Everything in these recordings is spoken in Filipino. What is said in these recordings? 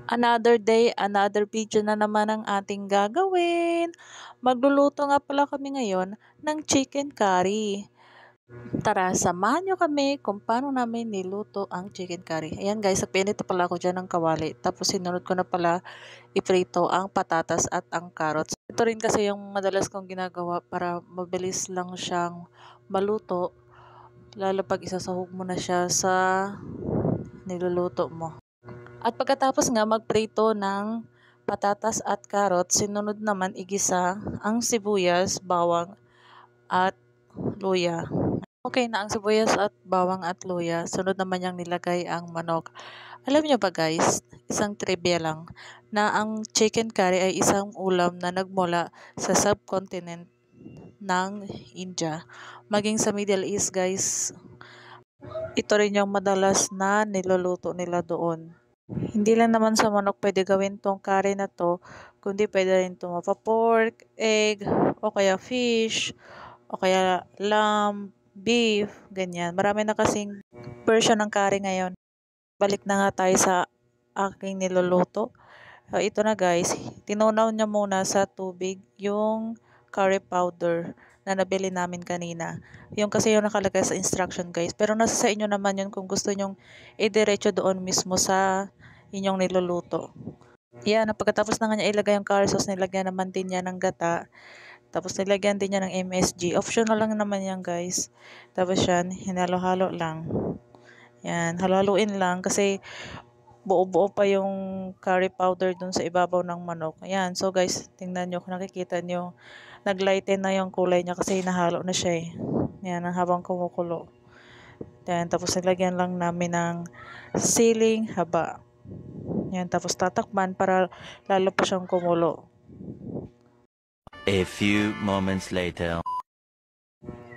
Another day, another video na naman ang ating gagawin. Magluluto nga pala kami ngayon ng chicken curry. Tara, samahan nyo kami kung paano namin niluto ang chicken curry. Ayan guys, nagpinito pala ako dyan ng kawali. Tapos sinunod ko na pala iprito ang patatas at ang carrots. Ito rin kasi yung madalas kong ginagawa para mabilis lang siyang maluto. Lalo pag isasahog mo na siya sa niluluto mo. At pagkatapos nga magprito ng patatas at carrots, sinunod naman igisa ang sibuyas, bawang at luya. Okay na ang sibuyas at bawang at luya, sunod naman yung nilagay ang manok. Alam niyo ba guys, isang trivia lang, na ang chicken curry ay isang ulam na nagmula sa subcontinent ng India. Maging sa Middle East guys, ito rin yung madalas na niluluto nila doon. Hindi lang naman sa manok pwede gawin tong curry na to, kundi pwede rin itong pork, egg, o kaya fish, o kaya lamb, beef, ganyan. Marami na kasing version ng curry ngayon. Balik na nga tayo sa aking niluluto. So, ito na guys, tinunaw niya muna sa tubig yung curry powder na nabili namin kanina. Yung kasi yung nakalagay sa instruction guys. Pero nasa sa inyo naman yun kung gusto nyong idiretso doon mismo sa inyong niluluto. Yan, pagkatapos na nga niya ilagay yung curry sauce, nilagyan naman din niya ng gata. Tapos nilagyan din niya ng MSG. Optional lang naman yan guys. Tapos yan, hinalo-halo lang. Yan, halo-haluin lang kasi buo-buo pa yung curry powder dun sa ibabaw ng manok. Ayan, so guys, tingnan nyo, kung nakikita nyo, naglighten na yung kulay niya kasi nahalo na siya eh. Ayan, habang kumukulo. Ayan, tapos nilagyan lang namin ng siling haba. Ayan, tapos tatakpan para lalo pa siyang kumulo. A few moments later.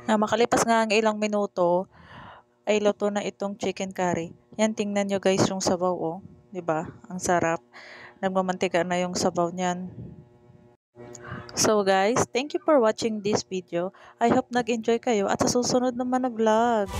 Makalipas nga ang ilang minuto, ay luto na itong chicken curry. Yan, tingnan nyo guys yung sabaw oh. 'Di ba? Ang sarap. Nagmamantika na yung sabaw niyan. So guys, thank you for watching this video. I hope nag-enjoy kayo at sa susunod naman na vlog.